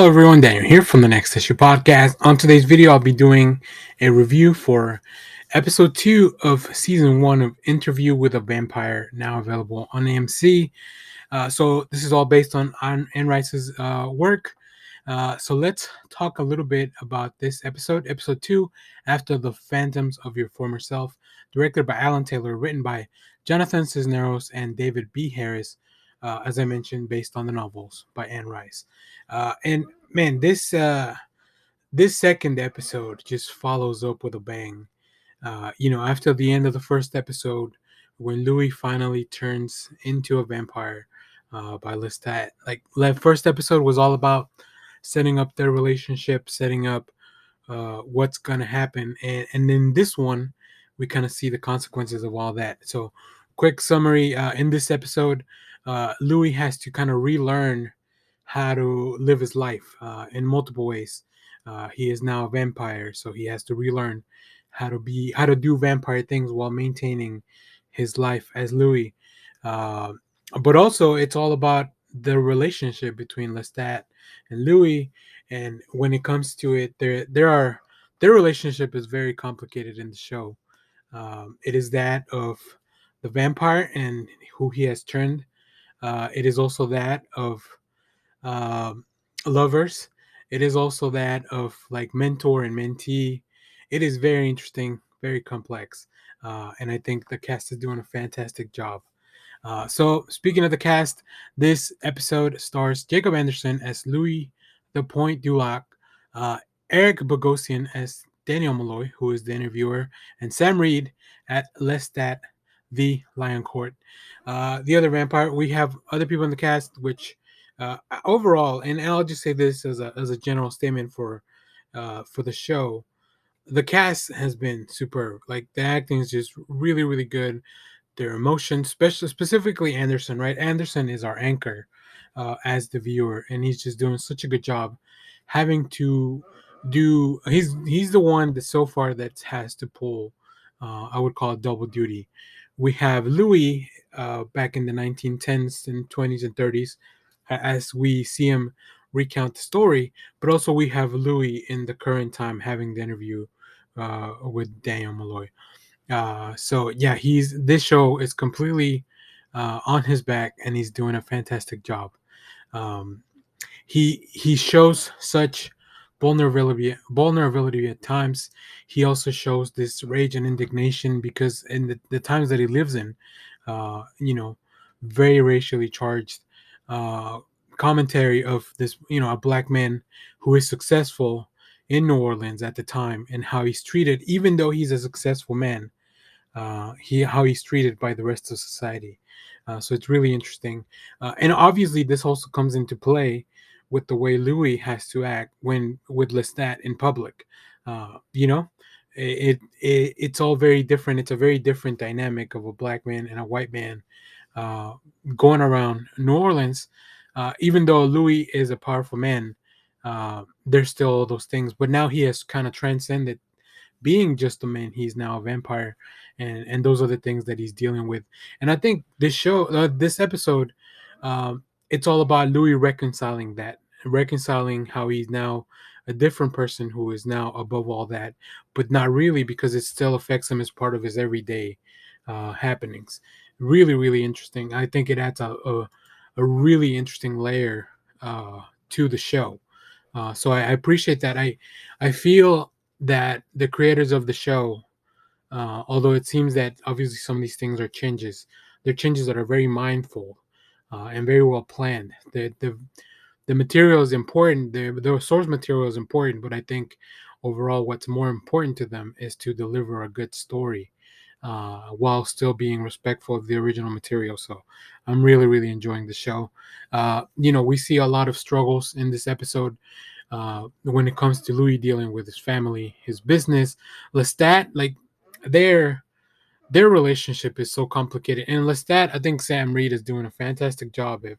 Hello everyone, Daniel here from the Next Issue Podcast. On today's video, I'll be doing a review for episode 2 of season 1 of Interview with a Vampire, now available on AMC. So this is all based on Anne Rice's work. So let's talk a little bit about this episode 2, After the Phantoms of Your Former Self, directed by Alan Taylor, written by Jonathan Cisneros and David B. Harris, as I mentioned, based on the novels by Anne Rice. And man, this second episode just follows up with a bang. After the end of the first episode, when Louis finally turns into a vampire by Lestat, like the first episode was all about setting up their relationship, setting up what's gonna happen, and then this one, we kind of see the consequences of all that. So, quick summary: in this episode, Louis has to kind of relearn how to live his life in multiple ways. He is now a vampire, so he has to relearn how to do vampire things while maintaining his life as Louis. Uh, but also, it's all about the relationship between Lestat and Louis. And when it comes to it, their relationship is very complicated in the show. It is that of the vampire and who he has turned. It is also that of um, lovers. It is also that of like mentor and mentee. It is very interesting, very complex, and I think the cast is doing a fantastic job. So, speaking of the cast, this episode stars Jacob Anderson as Louis the Point Dulac, uh, Eric Bogosian as Daniel Malloy, who is the interviewer, and Sam Reed at Lestat the Lion Court. The other vampire, we have other people in the cast, which overall, and I'll just say this as a general statement for the show, the cast has been superb. Like the acting is just really, really good. Their emotions, specifically Anderson, right? Anderson is our anchor as the viewer, and he's just doing such a good job. Having to do, he's the one that so far that has to pull. I would call it double duty. We have Louis back in the 1910s and 20s and 30s, as we see him recount the story, but also we have Louis in the current time having the interview with Daniel Malloy. So yeah, he's this show is completely on his back, and he's doing a fantastic job. Um, he shows such vulnerability at times. He also shows this rage and indignation because in the times that he lives in, you know, very racially charged uh, commentary of this, a black man who is successful in New Orleans at the time and how he's treated, even though he's a successful man, how he's treated by the rest of society. So it's really interesting, and obviously this also comes into play with the way Louis has to act when with Lestat in public. You know, it's all very different. It's a very different dynamic of a black man and a white man uh, going around New Orleans. Even though Louis is a powerful man, there's still all those things. But now he has kind of transcended being just a man. He's now a vampire, and those are the things that he's dealing with. And I think this episode, it's all about Louis reconciling how he's now a different person who is now above all that, but not really, because it still affects him as part of his everyday happenings. Really, really interesting. I think it adds a really interesting layer to the show. So I appreciate that. I feel that the creators of the show, although it seems that obviously some of these things are changes, they're changes that are very mindful and very well planned. The material is important. The source material is important, but I think overall, what's more important to them is to deliver a good story while still being respectful of the original material. So I'm really, really enjoying the show. We see a lot of struggles in this episode when it comes to Louis dealing with his family, his business. Lestat, like their their relationship is so complicated. And Lestat, I think Sam Reed is doing a fantastic job of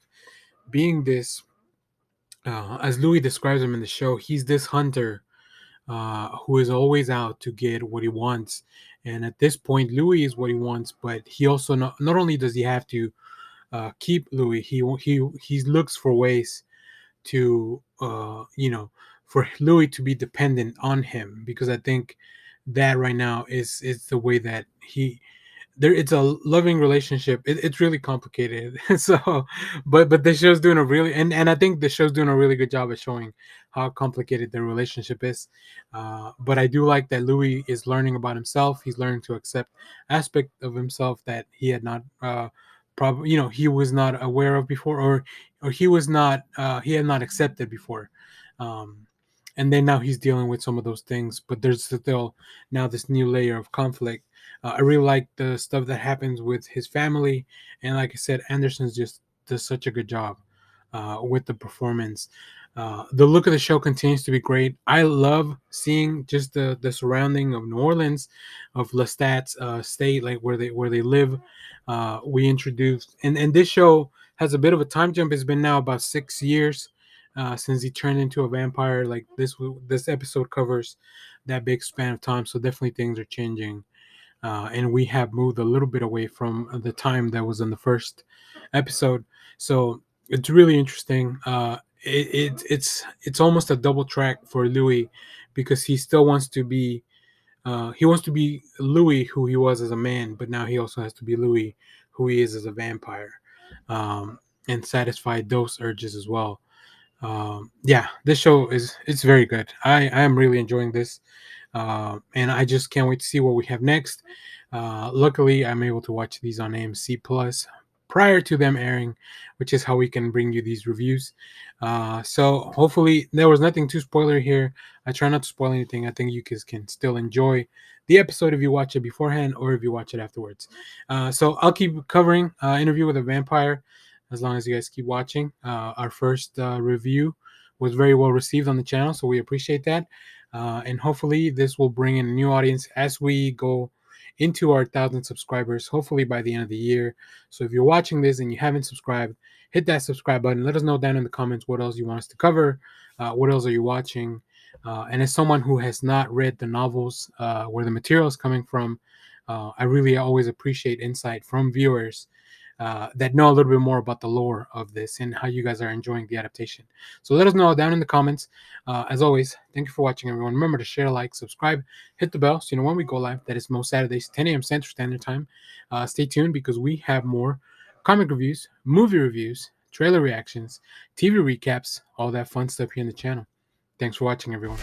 being this, as Louis describes him in the show, he's this hunter who is always out to get what he wants. And at this point, Louis is what he wants, but he also not only does he have to keep Louis, he looks for ways to for Louis to be dependent on him, because I think that right now is the way that he there it's a loving relationship. It's really complicated. So but the show's doing a really and I think the show's doing a really good job of showing how complicated their relationship is. But I do like that Louis is learning about himself. He's learning to accept aspect of himself that he had not probably he was not aware of before, or he had not accepted before. um and then now he's dealing with some of those things, but there's still now this new layer of conflict. I really like the stuff that happens with his family, and like I said, Anderson's just does such a good job with the performance. The look of the show continues to be great. I love seeing just the surrounding of New Orleans, of Lestat's state, like where they live. We introduced, and this show has a bit of a time jump. It's been now about 6 years since he turned into a vampire. Like this episode covers that big span of time, so definitely things are changing, and we have moved a little bit away from the time that was in the first episode. So it's really interesting. It's almost a double track for Louis, because he still wants to be Louis who he was as a man, but now he also has to be Louis who he is as a vampire, um, and satisfy those urges as well. Yeah, this show it's very good. I am really enjoying this, and I just can't wait to see what we have next. Luckily, I'm able to watch these on AMC Plus prior to them airing, which is how we can bring you these reviews. So hopefully there was nothing too spoiler here. I try not to spoil anything. I think you guys can still enjoy the episode if you watch it beforehand or if you watch it afterwards. So I'll keep covering Interview with a Vampire as long as you guys keep watching. Our first review was very well received on the channel, so we appreciate that. And hopefully, this will bring in a new audience as we go into our 1,000 subscribers, hopefully by the end of the year. So if you're watching this and you haven't subscribed, hit that subscribe button. Let us know down in the comments what else you want us to cover. What else are you watching? And as someone who has not read the novels, where the material is coming from, I really always appreciate insight from viewers that know a little bit more about the lore of this and how you guys are enjoying the adaptation. So let us know down in the comments. As always, thank you for watching, everyone. Remember to share, like, subscribe, hit the bell so you know when we go live. That is most Saturdays, 10 a.m. Central Standard Time. Stay tuned because we have more comic reviews, movie reviews, trailer reactions, TV recaps, all that fun stuff here on the channel. Thanks for watching, everyone.